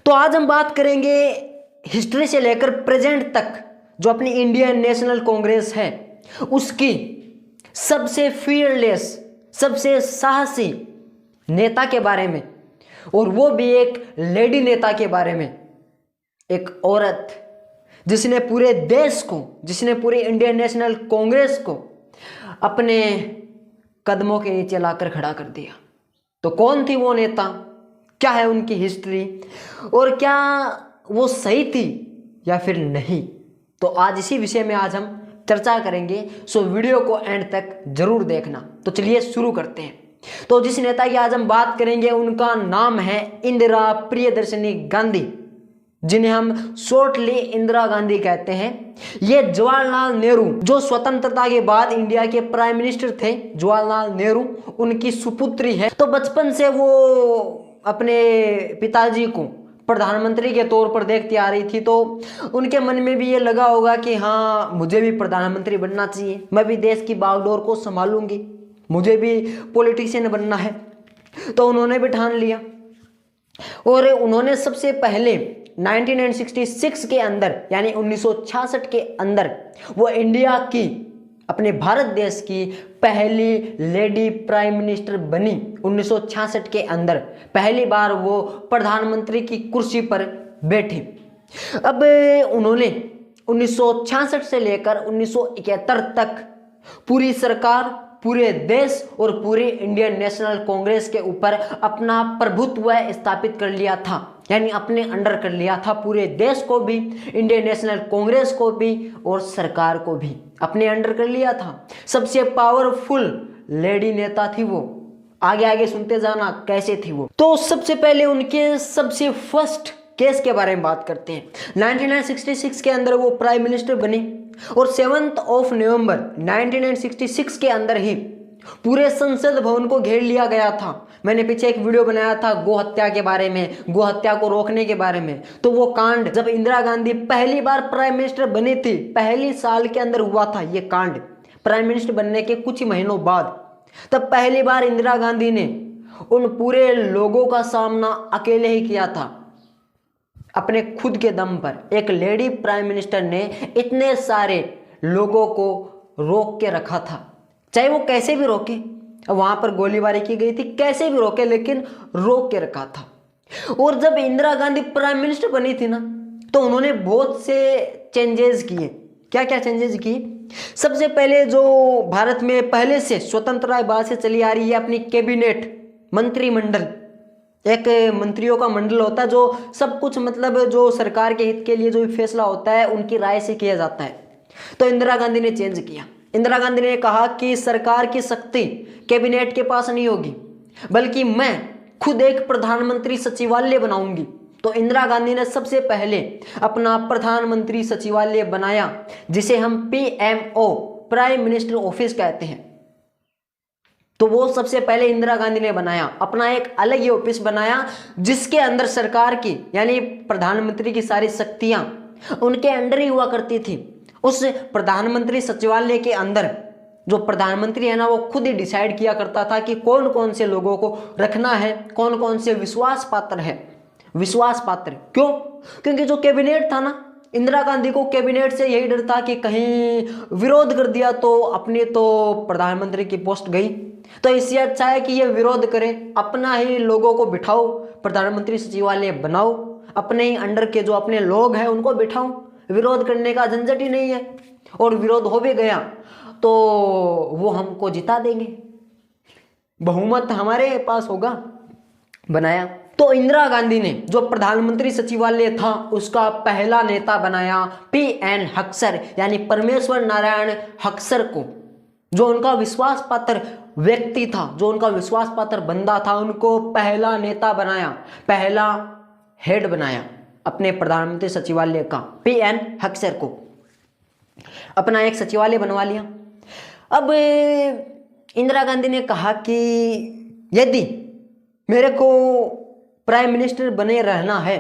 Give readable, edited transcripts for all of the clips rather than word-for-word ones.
तो आज हम बात करेंगे हिस्ट्री से लेकर प्रेजेंट तक जो अपनी इंडियन नेशनल कांग्रेस है उसकी सबसे फीयरलेस, सबसे साहसी नेता के बारे में, और वो भी एक लेडी नेता के बारे में। एक औरत जिसने पूरे देश को, जिसने पूरी इंडियन नेशनल कांग्रेस को अपने कदमों के नीचे लाकर खड़ा कर दिया। तो कौन थी वो नेता, क्या है उनकी हिस्ट्री, और क्या वो सही थी या फिर नहीं, तो आज इसी विषय में आज हम चर्चा करेंगे। सो वीडियो को एंड तक जरूर देखना। तो चलिए शुरू करते हैं। तो जिस नेता की आज हम बात करेंगे उनका नाम है इंदिरा प्रियदर्शनी गांधी, जिन्हें हम शॉर्टली इंदिरा गांधी कहते हैं। ये जवाहरलाल नेहरू, जो स्वतंत्रता के बाद इंडिया के प्राइम मिनिस्टर थे, जवाहरलाल नेहरू उनकी सुपुत्री है। तो बचपन से वो अपने पिताजी को प्रधानमंत्री के तौर पर देखती आ रही थी, तो उनके मन में भी ये लगा होगा कि हाँ, मुझे भी प्रधानमंत्री बनना चाहिए, मैं भी देश की बागडोर को संभालूंगी, मुझे भी पॉलिटिशियन बनना है। तो उन्होंने भी ठान लिया और उन्होंने सबसे पहले 1966 के अंदर, यानी 1966 के अंदर वो इंडिया की, अपने भारत देश की पहली लेडी प्राइम मिनिस्टर बनी। 1966 के अंदर पहली बार वो प्रधानमंत्री की कुर्सी पर बैठी। अब उन्होंने 1966 से लेकर 1971 तक पूरी सरकार, पूरे देश और पूरी इंडियन नेशनल कांग्रेस के ऊपर अपना प्रभुत्व स्थापित कर लिया था, यानी अपने अंडर कर लिया था। पूरे देश को भी, इंडियन नेशनल कांग्रेस को भी और सरकार को भी अपने अंडर कर लिया था। सबसे पावरफुल लेडी नेता थी वो। आगे आगे सुनते जाना कैसे थी वो। तो सबसे पहले उनके सबसे फर्स्ट केस के बारे में बात करते हैं। 1966 के अंदर वो प्राइम मिनिस्टर बने और 7 नवंबर 1966 के अंदर ही पूरे संसद भवन को घेर लिया गया था। मैंने पीछे एक वीडियो बनाया था गो हत्या के बारे में, गो हत्या को रोकने के बारे में। तो वो कांड जब इंदिरा गांधी पहली बार प्राइम मिनिस्टर बनी थी, पहली साल के अंदर हुआ था ये कांड। प्राइम मिनिस्टर बनने के कुछ ही महीनों बाद तब पहली बार इंदिरा गांधी ने उन पूरे लोगों का सामना अकेले ही किया था, अपने खुद के दम पर। एक लेडी प्राइम मिनिस्टर ने इतने सारे लोगों को रोक के रखा था, चाहे वो कैसे भी रोके। वहां पर गोलीबारी की गई थी, कैसे भी रोके, लेकिन रोक के रखा था। और जब इंदिरा गांधी प्राइम मिनिस्टर बनी थी ना, तो उन्होंने बहुत से चेंजेस किए। क्या क्या चेंजेस किए? सबसे पहले जो भारत में पहले से स्वतंत्रता बाद से चली आ रही है अपनी कैबिनेट, मंत्रिमंडल, एक मंत्रियों का मंडल होता है जो सब कुछ, मतलब जो सरकार के हित के लिए जो भी फैसला होता है उनकी राय से किया जाता है। तो इंदिरा गांधी ने चेंज किया। इंदिरा गांधी ने कहा कि सरकार की शक्ति कैबिनेट के पास नहीं होगी, बल्कि मैं खुद एक प्रधानमंत्री सचिवालय बनाऊंगी। तो इंदिरा गांधी ने सबसे पहले अपना प्रधानमंत्री सचिवालय बनाया, जिसे हम PMO, प्राइम मिनिस्टर ऑफिस कहते हैं। तो वो सबसे पहले इंदिरा गांधी ने बनाया, अपना एक अलग ही ऑफिस बनाया, जिसके अंदर सरकार की, यानी प्रधानमंत्री की सारी शक्तियां उनके अंडर ही हुआ करती थी। उस प्रधानमंत्री सचिवालय के अंदर जो प्रधानमंत्री है ना, वो खुद ही डिसाइड किया करता था कि कौन कौन से लोगों को रखना है, कौन कौन से विश्वास पात्र है। विश्वास पात्र क्यों? क्योंकि जो कैबिनेट था ना, इंदिरा गांधी को कैबिनेट से यही डर था कि कहीं विरोध कर दिया तो अपनी तो प्रधानमंत्री की पोस्ट गई। तो इससे अच्छा है कि ये विरोध करे, अपना ही लोगों को बिठाओ, प्रधानमंत्री सचिवालय बनाओ, अपने ही अंडर के जो अपने लोग हैं उनको बिठाओ, विरोध करने का झंझट ही नहीं है। और विरोध हो भी गया तो वो हमको जिता देंगे, बहुमत हमारे पास होगा। बनाया। तो इंदिरा गांधी ने जो प्रधानमंत्री सचिवालय था उसका पहला नेता बनाया PN हक्सर, यानी परमेश्वर नारायण हक्सर को, जो उनका विश्वास पात्र व्यक्ति था, जो उनका विश्वास पात्र बंदा था, उनको पहला नेता बनाया, पहला हेड बनाया अपने प्रधानमंत्री सचिवालय का। PN हक्सर को अपना एक सचिवालय बनवा लिया। अब इंदिरा गांधी ने कहा कि यदि मेरे को प्राइम मिनिस्टर बने रहना है,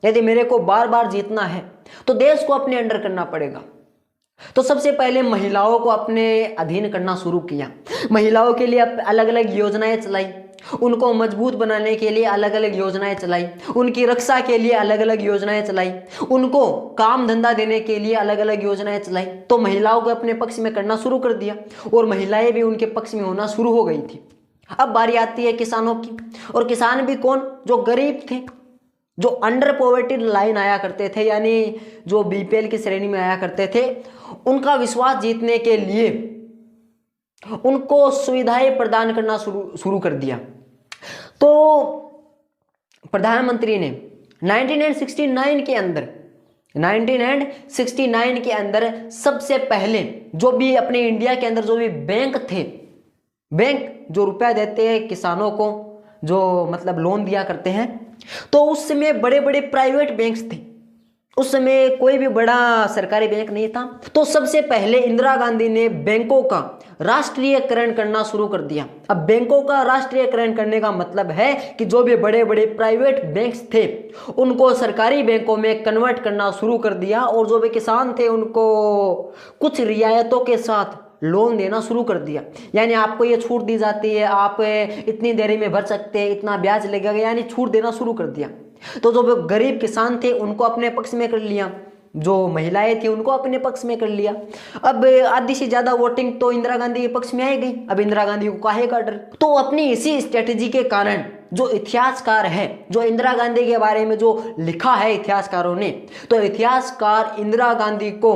यदि मेरे को बार बार जीतना है, तो देश को अपने अंडर करना पड़ेगा। तो सबसे पहले महिलाओं को अपने अधीन करना शुरू किया। महिलाओं के लिए अलग अलग योजनाएं चलाई, उनको मजबूत बनाने के लिए अलग अलग योजनाएं चलाई, उनकी रक्षा के लिए अलग अलग योजनाएं चलाई, उनको काम धंधा देने के लिए अलग अलग योजनाएं चलाई। तो महिलाओं को अपने पक्ष में करना शुरू कर दिया और महिलाएं भी उनके पक्ष में होना शुरू हो गई थी। अब बारी आती है किसानों की, और किसान भी कौन? जो गरीब थे, जो अंडर पॉवर्टी लाइन आया करते थे, यानी जो बीपीएल की श्रेणी में आया करते थे। उनका विश्वास जीतने के लिए उनको सुविधाएं प्रदान करना शुरू कर दिया। तो प्रधानमंत्री ने 1969 के अंदर सबसे पहले जो भी अपने इंडिया के अंदर जो भी बैंक थे, बैंक जो रुपया देते हैं किसानों को, जो मतलब लोन दिया करते हैं, तो उस समय बड़े बड़े प्राइवेट बैंक्स थे। उस समय कोई भी बड़ा सरकारी बैंक नहीं था। तो सबसे पहले इंदिरा गांधी ने बैंकों का राष्ट्रीयकरण करना शुरू कर दिया। अब बैंकों का राष्ट्रीयकरण करने का मतलब है कि जो भी बड़े बड़े प्राइवेट बैंक्स थे उनको सरकारी बैंकों में कन्वर्ट करना शुरू कर दिया, और जो भी किसान थे उनको कुछ रियायतों के साथ लोन देना शुरू कर दिया। यानी आपको ये छूट दी जाती है, आप इतनी देरी में भर सकते हैं, इतना ब्याज लगेगा, यानी छूट देना शुरू कर दिया। तो जो गरीब किसान थे उनको अपने पक्ष में कर लिया, जो महिलाएं थी उनको अपने पक्ष में कर लिया। अब आधी से ज्यादा वोटिंग तो इंदिरा गांधी के पक्ष में आई गई। अब इंदिरा गांधी को काहे का डर? तो अपनी इसी स्ट्रेटेजी के कारण जो इतिहासकार है, जो इंदिरा गांधी के बारे में जो लिखा है इतिहासकारों ने, तो इतिहासकार इंदिरा गांधी को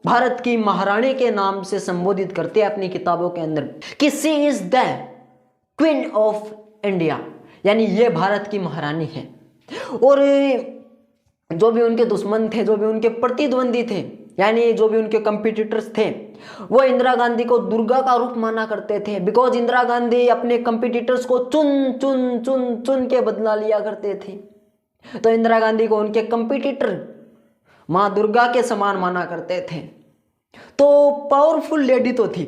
भारत की महारानी के नाम से संबोधित करते हैं अपनी किताबों के अंदर कि she is the queen of India, यानी ये भारत की महारानी है। और जो भी उनके दुश्मन थे, जो भी उनके प्रतिद्वंदी थे, यानी जो भी उनके कंपटीटर्स थे, वो इंदिरा गांधी को दुर्गा का रूप माना करते थे। बिकॉज इंदिरा गांधी अपने कंपटीटर्स को चुन चुन चुन चुन के बदला लिया करते थे। तो इंदिरा गांधी को उनके कंपटीटर माँ दुर्गा के समान माना करते थे। तो पावरफुल लेडी तो थी,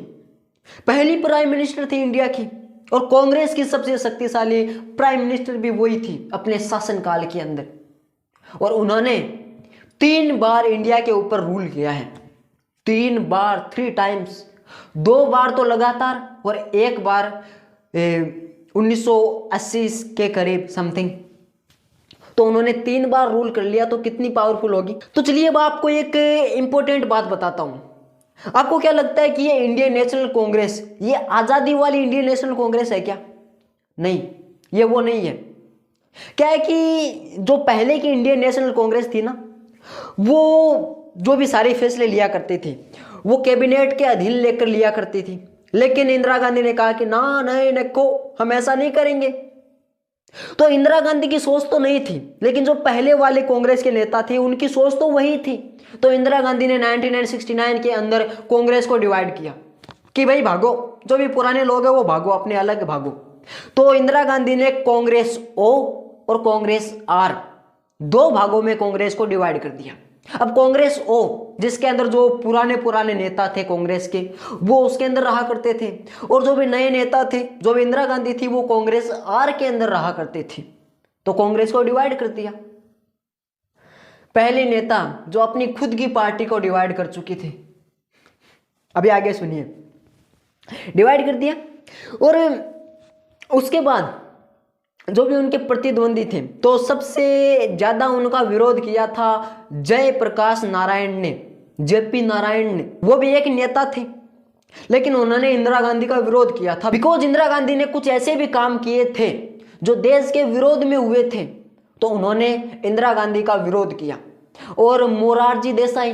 पहली प्राइम मिनिस्टर थी इंडिया की, और कांग्रेस की सबसे शक्तिशाली प्राइम मिनिस्टर भी वही थी अपने शासनकाल के अंदर। और उन्होंने 3 बार इंडिया के ऊपर रूल किया है, 3 बार, 3 टाइम्स, 2 बार तो लगातार और 1 बार 1980 के करीब समथिंग। तो उन्होंने 3 बार रूल कर लिया, तो कितनी पावरफुल होगी। तो चलिए अब आपको एक इंपॉर्टेंट बात बताता हूं। आपको क्या लगता है कि ये इंडियन नेशनल कांग्रेस, ये आजादी वाली इंडियन नेशनल कांग्रेस है क्या? नहीं, ये वो नहीं है। क्या है कि जो पहले की इंडियन नेशनल कांग्रेस थी ना, वो जो भी सारे फैसले लिया करती थी वो कैबिनेट के अधीन लेकर लिया करती थी। लेकिन इंदिरा गांधी ने कहा कि ना, नहीं देखो, हम ऐसा नहीं करेंगे। तो इंदिरा गांधी की सोच तो नहीं थी, लेकिन जो पहले वाले कांग्रेस के नेता थे उनकी सोच तो वही थी। तो इंदिरा गांधी ने 1969 के अंदर कांग्रेस को डिवाइड किया कि भाई भागो, जो भी पुराने लोग हैं वो भागो, अपने अलग भागो। तो इंदिरा गांधी ने कांग्रेस ओ और कांग्रेस आर 2 भागों में कांग्रेस को डिवाइड कर दिया। अब कांग्रेस ओ, जिसके अंदर जो पुराने नेता थे कांग्रेस के, वो उसके अंदर रहा करते थे, और जो भी नए नेता थे, जो भी इंदिरा गांधी थी, वो कांग्रेस आर के अंदर रहा करते थे। तो कांग्रेस को डिवाइड कर दिया। पहले नेता जो अपनी खुद की पार्टी को डिवाइड कर चुकी थी, अभी आगे सुनिए, डिवाइड कर दिया। और उसके बाद जो भी उनके प्रतिद्वंदी थे, तो सबसे ज्यादा उनका विरोध किया था जयप्रकाश नारायण ने, जेपी नारायण ने। वो भी एक नेता थे, लेकिन उन्होंने इंदिरा गांधी का विरोध किया था। बिकॉज इंदिरा गांधी ने कुछ ऐसे भी काम किए थे जो देश के विरोध में हुए थे, तो उन्होंने इंदिरा गांधी का विरोध किया। और मोरारजी देसाई,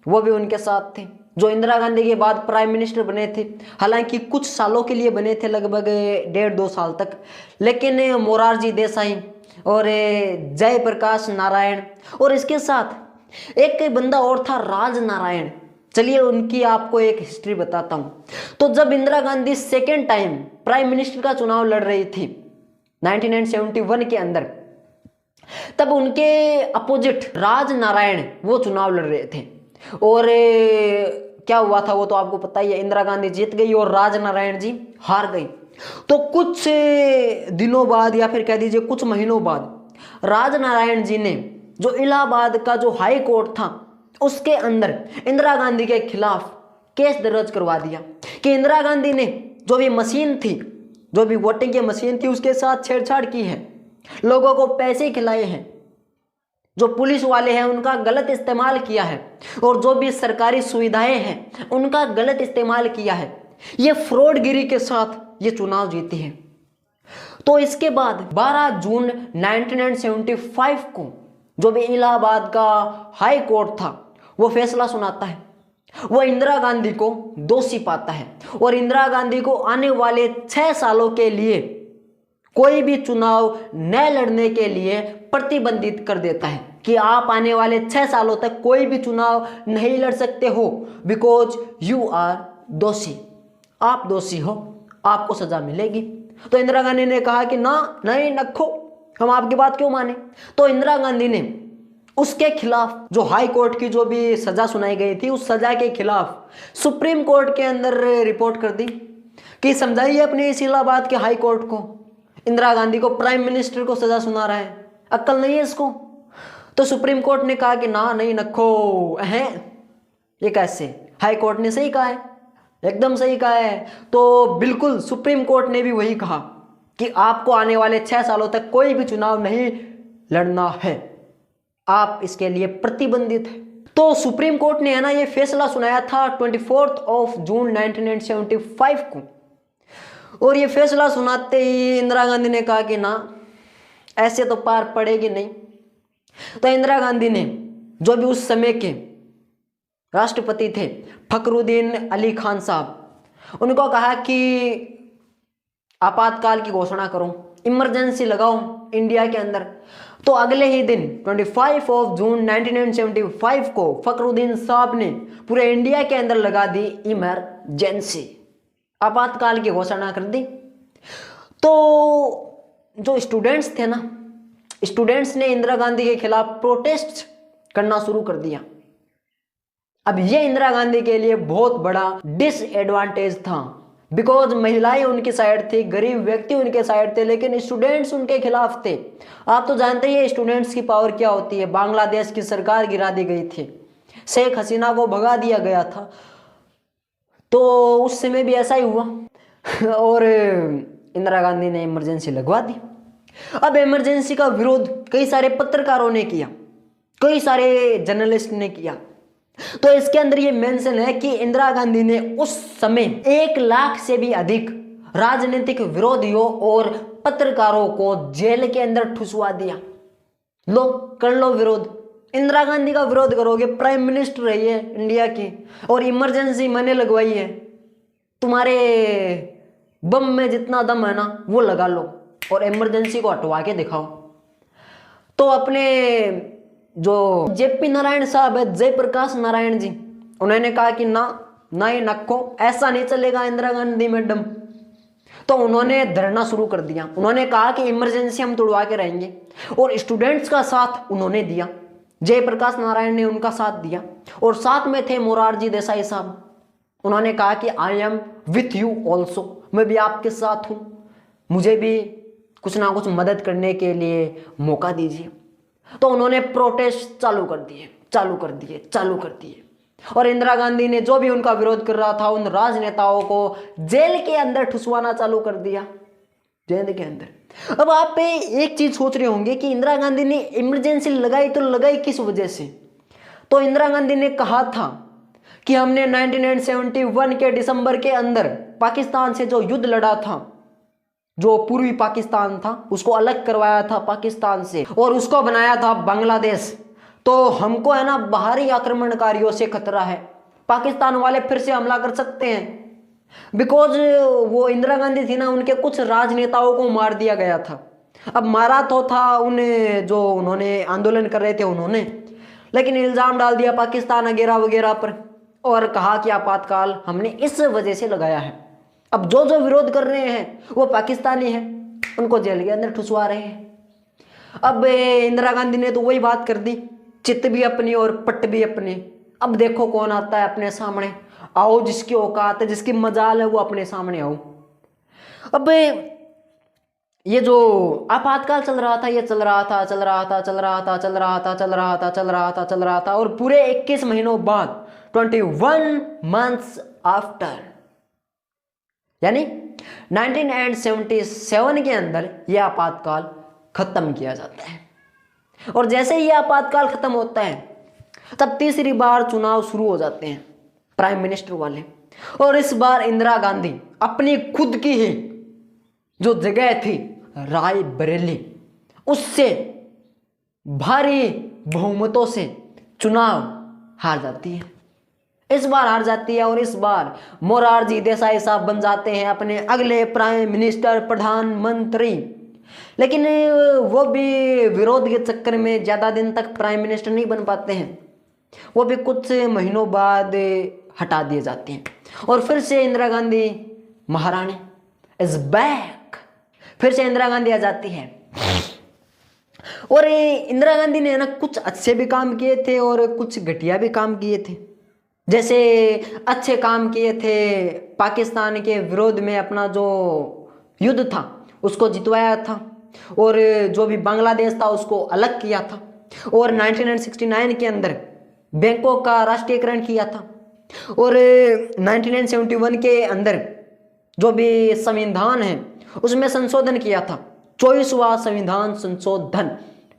वो भी उनके साथ थे, जो इंदिरा गांधी के बाद प्राइम मिनिस्टर बने थे। हालांकि कुछ सालों के लिए बने थे, लगभग 1.5-2 साल तक। लेकिन मोरारजी देसाई और जयप्रकाश नारायण, और इसके साथ एक बंदा और था, राज नारायण। चलिए उनकी आपको एक हिस्ट्री बताता हूं। तो जब Indira Gandhi second time prime minister का चुनाव लड़ रही थी 1971 के अंदर, तब उनके अपोजिट राज नारायण वो चुनाव लड़ रहे थे। और क्या हुआ था वो तो आपको पता ही है, इंदिरा गांधी जीत गई और राज नारायण जी हार गई। तो कुछ दिनों बाद, या फिर कह दीजिए कुछ महीनों बाद, राज नारायण जी ने जो इलाहाबाद का जो हाई कोर्ट था उसके अंदर इंदिरा गांधी के खिलाफ केस दर्ज करवा दिया कि इंदिरा गांधी ने जो भी मशीन थी, जो भी वोटिंग की मशीन थी उसके साथ छेड़छाड़ की है, लोगों को पैसे खिलाए हैं, जो पुलिस वाले हैं उनका गलत इस्तेमाल किया है, और जो भी सरकारी सुविधाएं हैं उनका गलत इस्तेमाल किया है। ये फ्रॉडगिरी के साथ ये चुनाव जीती है। तो इसके बाद 12 जून 1975 को जो भी इलाहाबाद का हाई कोर्ट था वो फैसला सुनाता है, वो इंदिरा गांधी को दोषी पाता है और इंदिरा गांधी को आने वाले 6 सालों के लिए कोई भी चुनाव न लड़ने के लिए प्रतिबंधित कर देता है कि आप आने वाले 6 सालों तक कोई भी चुनाव नहीं लड़ सकते हो, बिकॉज यू आर दोषी, आप दोषी हो, आपको सजा मिलेगी। तो इंदिरा गांधी ने कहा कि ना, नहीं नखो, हम आपकी बात क्यों माने। तो इंदिरा गांधी ने उसके खिलाफ जो हाई कोर्ट की जो भी सजा सुनाई गई थी उस सजा के खिलाफ सुप्रीम कोर्ट के अंदर रिपोर्ट कर दी कि समझाइए अपने इस इलाहाबाद के हाई कोर्ट को, इंदिरा गांधी को प्राइम मिनिस्टर को सजा सुना रहा है, अक्ल नहीं है इसको। तो सुप्रीम कोर्ट ने कहा कि ना, नहीं नखो, हैं ये कैसे, हाई कोर्ट ने सही कहा है, एकदम सही कहा है। तो बिल्कुल सुप्रीम कोर्ट ने भी वही कहा कि आपको आने वाले 6 सालों तक कोई भी चुनाव नहीं लड़ना है, आप इसके लिए प्रतिबंधित है। तो सुप्रीम कोर्ट ने है ना ये फैसला सुनाया था 24 जून 1975 को, और ये फैसला सुनाते ही इंदिरा गांधी ने कहा कि ना, ऐसे तो पार पड़ेगी नहीं। तो इंदिरा गांधी ने जो भी उस समय के राष्ट्रपति थे फखरुद्दीन अली खान साहब, उनको कहा कि आपातकाल की घोषणा करो, इमरजेंसी लगाओ इंडिया के अंदर। तो अगले ही दिन 25 जून 1975 को फखरुद्दीन साहब ने पूरे इंडिया के अंदर लगा दी इमरजेंसी, आपातकाल की घोषणा कर दी। तो जो स्टूडेंट्स थे ना, स्टूडेंट्स ने इंदिरा गांधी के खिलाफ प्रोटेस्ट करना शुरू कर दिया। अब ये इंदिरा गांधी के लिए बहुत बड़ा डिसएडवांटेज था, बिकॉज महिलाएं उनकी साइड थी, गरीब व्यक्ति उनके साइड थे, लेकिन स्टूडेंट्स उनके खिलाफ थे। आप तो जानते ही स्टूडेंट्स की पावर क्या होती है। बांग्लादेश की सरकार गिरा दी गई थी, शेख हसीना को भगा दिया गया था, तो उस समय भी ऐसा ही हुआ और इंदिरा गांधी ने इमरजेंसी लगवा दी। अब इमरजेंसी का विरोध कई सारे पत्रकारों ने किया, कई सारे जर्नलिस्ट ने किया। तो इसके अंदर ये मेंशन है कि इंदिरा गांधी ने उस समय 1 लाख से भी अधिक राजनीतिक विरोधियों और पत्रकारों को जेल के अंदर ठुसवा दिया। लो कर लो विरोध, इंदिरा गांधी का विरोध करोगे, प्राइम मिनिस्टर रही है इंडिया की, और इमरजेंसी मैंने लगवाई है, तुम्हारे बम में जितना दम है ना वो लगा लो और इमरजेंसी को हटवा के दिखाओ। तो अपने जो जेपी नारायण साहब है, जयप्रकाश नारायण जी, उन्होंने कहा कि ना, नहीं नखो, ऐसा नहीं चलेगा इंदिरा गांधी मैडम। तो उन्होंने धरना शुरू कर दिया। उन्होंने कहा कि इमरजेंसी हम तोड़वा के रहेंगे, और स्टूडेंट्स का साथ उन्होंने दिया, जयप्रकाश नारायण ने उनका साथ दिया, और साथ में थे मोरारजी देसाई साहब। उन्होंने कहा कि I am with you also, मैं भी आपके साथ हूं, मुझे भी कुछ ना कुछ मदद करने के लिए मौका दीजिए। तो उन्होंने प्रोटेस्ट चालू कर दिए, और इंदिरा गांधी ने जो भी उनका विरोध कर रहा था उन राजनेताओं को जेल के अंदर ठुसवाना चालू कर दिया, जेल के अंदर। अब आप एक चीज सोच रहे होंगे कि इंदिरा गांधी ने इमरजेंसी लगाई तो लगाई किस वजह से। तो इंदिरा गांधी ने कहा था कि हमने 1971 के दिसंबर के अंदर पाकिस्तान से जो युद्ध लड़ा था, जो पूर्वी पाकिस्तान था उसको अलग करवाया था पाकिस्तान से और उसको बनाया था बांग्लादेश। तो हमको है ना बाहरी आक्रमणकारियों से खतरा है, पाकिस्तान वाले फिर से हमला कर सकते हैं, बिकॉज वो इंदिरा गांधी थी ना, उनके कुछ राजनेताओं को मार दिया गया था। अब मारा तो था उन्हें, जो उन्होंने आंदोलन कर रहे थे उन्होंने, लेकिन इल्जाम डाल दिया पाकिस्तान वगैरह वगैरह पर और कहा कि आपातकाल हमने इस वजह से लगाया है। अब जो जो विरोध कर रहे हैं वो पाकिस्तानी हैं, उनको जेल के अंदर ठुसवा रहे हैं। अब इंदिरा गांधी ने तो वही बात कर दी, चित भी अपनी और पट भी अपनी। अब देखो कौन आता है अपने सामने, आओ जिसकी औकात है, जिसकी मजाल है वो अपने सामने आओ। अब ये जो आपातकाल चल रहा था, ये चल रहा था और पूरे 21 महीनों बाद 21 months आफ्टर, यानी 1977 के अंदर यह आपातकाल खत्म किया जाता है। और जैसे ही यह आपातकाल खत्म होता है तब तीसरी बार चुनाव शुरू हो जाते हैं प्राइम मिनिस्टर वाले। और इस बार इंदिरा गांधी अपनी खुद की ही जो जगह थी रायबरेली, उससे भारी बहुमतों से चुनाव हार जाती है। इस बार हार जाती है और इस बार मोरारजी देसाई साहब बन जाते हैं अपने अगले प्राइम मिनिस्टर, प्रधानमंत्री। लेकिन वो भी विरोध के चक्कर में ज़्यादा दिन तक प्राइम मिनिस्टर नहीं बन पाते हैं, वो भी कुछ महीनों बाद हटा दिए जाते हैं। और फिर से इंदिरा गांधी महारानी इज बैक, फिर से इंदिरा गांधी आ जाती है। और इंदिरा गांधी ने ना कुछ अच्छे भी काम किए थे और कुछ घटिया भी काम किए थे। जैसे अच्छे काम किए थे, पाकिस्तान के विरोध में अपना जो युद्ध था उसको जितवाया था, और जो भी बांग्लादेश था उसको अलग किया था, और 1969 के अंदर बैंकों का राष्ट्रीयकरण किया था, और 1971 के अंदर जो भी संविधान है उसमें संशोधन किया था। 24वां संविधान संशोधन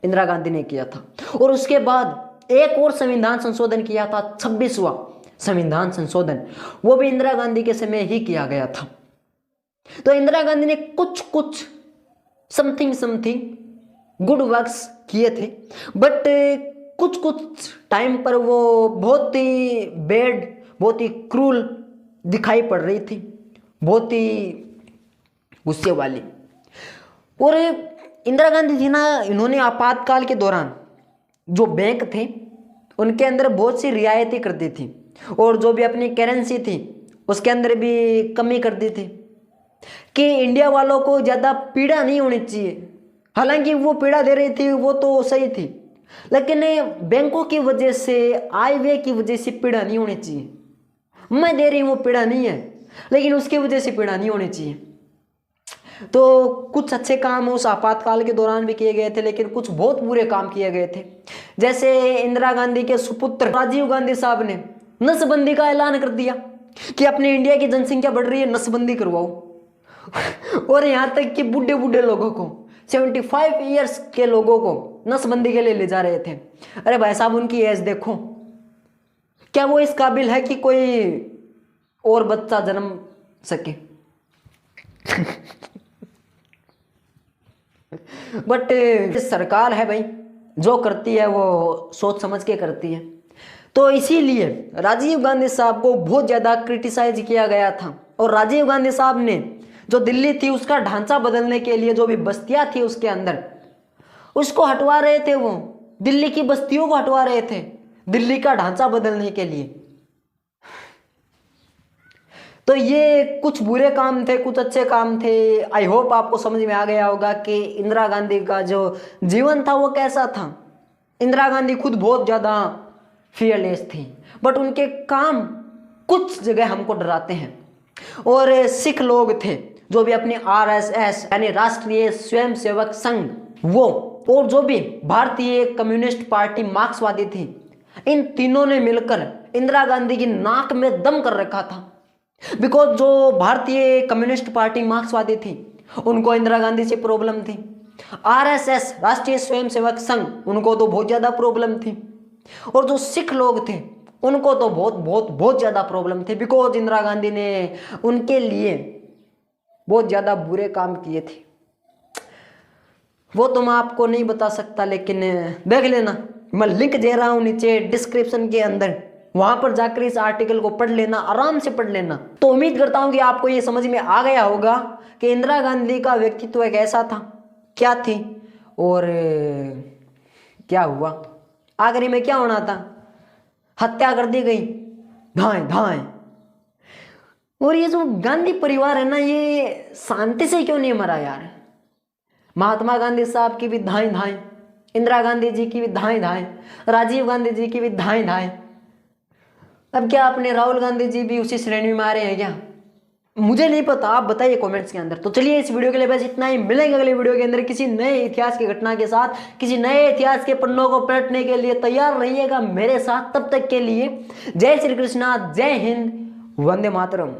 इंदिरा गांधी ने किया था। और उसके बाद एक और संविधान संशोधन किया था, 26वां संविधान संशोधन, वो भी इंदिरा गांधी के समय ही किया गया था। तो इंदिरा गांधी ने कुछ समथिंग गुड वर्क्स किए थे, बट कुछ टाइम पर वो बहुत ही बैड, बहुत ही क्रूल दिखाई पड़ रही थी, बहुत ही गुस्से वाली। और इंदिरा गांधी थी ना, इन्होंने आपातकाल के दौरान जो बैंक थे उनके अंदर बहुत सी रियायतें कर दी थी, और जो भी अपनी करेंसी थी उसके अंदर भी कमी कर दी थी कि इंडिया वालों को ज़्यादा पीड़ा नहीं होनी चाहिए। हालांकि वो पीड़ा दे रही थी, वो तो सही थी, लेकिन बैंकों की वजह से, आय व्यय की वजह से पीड़ा नहीं होनी चाहिए। मैं दे रही हूँ वो पीड़ा नहीं है, लेकिन उसकी वजह से पीड़ा नहीं होनी चाहिए। तो कुछ अच्छे काम उस आपातकाल के दौरान भी किए गए थे, लेकिन कुछ बहुत बुरे काम किए गए थे। जैसे इंदिरा गांधी के सुपुत्र राजीव गांधी साहब ने नसबंदी का ऐलान कर दिया कि अपने इंडिया की जनसंख्या बढ़ रही है, नसबंदी करवाओ। और यहाँ तक कि बूढ़े बूढ़े लोगों को, 75 ईयर्स के लोगों को नसबंदी के लिए ले जा रहे थे। अरे भाई साहब, उनकी एज देखो, क्या वो इस काबिल है कि कोई और बच्चा जन्म सके? बट सरकार है भाई, जो करती है वो सोच समझ के करती है। तो इसीलिए राजीव गांधी साहब को बहुत ज़्यादा क्रिटिसाइज किया गया था। और राजीव गांधी साहब ने जो दिल्ली थी उसका ढांचा बदलने के लिए, जो भी बस्तियां थी उसके अंदर, उसको हटवा रहे थे। वो दिल्ली की बस्तियों को हटवा रहे थे दिल्ली का ढांचा बदलने के लिए। तो ये कुछ बुरे काम थे, कुछ अच्छे काम थे। आई होप आपको समझ में आ गया होगा कि इंदिरा गांधी का जो जीवन था वो कैसा था। इंदिरा गांधी खुद बहुत ज़्यादा फियरलेस थी, बट उनके काम कुछ जगह हमको डराते हैं। और सिख लोग थे जो भी अपने RSS यानी राष्ट्रीय स्वयंसेवक संघ, वो और जो भी भारतीय कम्युनिस्ट पार्टी मार्क्सवादी थी, इन तीनों ने मिलकर इंदिरा गांधी की नाक में दम कर रखा था। बिकॉज जो भारतीय कम्युनिस्ट पार्टी मार्क्सवादी थी उनको इंदिरा गांधी से प्रॉब्लम थी, RSS राष्ट्रीय स्वयंसेवक संघ उनको तो बहुत ज़्यादा प्रॉब्लम थी, और जो सिख लोग थे उनको तो बहुत ज़्यादा प्रॉब्लम थी। बिकॉज इंदिरा गांधी ने उनके लिए बहुत ज़्यादा बुरे काम किए थे। वो तो मैं आपको नहीं बता सकता, लेकिन देख लेना, मैं लिंक दे रहा हूँ नीचे डिस्क्रिप्शन के अंदर, वहां पर जाकर इस आर्टिकल को पढ़ लेना, आराम से पढ़ लेना। तो उम्मीद करता हूं कि आपको ये समझ में आ गया होगा कि इंदिरा गांधी का व्यक्तित्व एक ऐसा था, क्या थी और क्या हुआ, आखिरी में क्या होना था, हत्या कर दी गई, धाए धाए। और ये जो गांधी परिवार है ना, ये शांति से क्यों नहीं मरा यार। महात्मा गांधी साहब की भी धाए धाए, इंदिरा गांधी जी की भी धाए धाए, राजीव गांधी जी की भी धाए धाए। अब क्या अपने राहुल गांधी जी भी उसी श्रेणी में आ रहे हैं क्या? मुझे नहीं पता, आप बताइए कमेंट्स के अंदर। तो चलिए इस वीडियो के लिए बस इतना ही। मिलेंगे अगले वीडियो के अंदर किसी नए इतिहास की घटना के साथ, किसी नए इतिहास के पन्नों को पलटने के लिए तैयार रहिएगा मेरे साथ। तब तक के लिए जय श्री कृष्णा, जय हिंद, वंदे मातरम।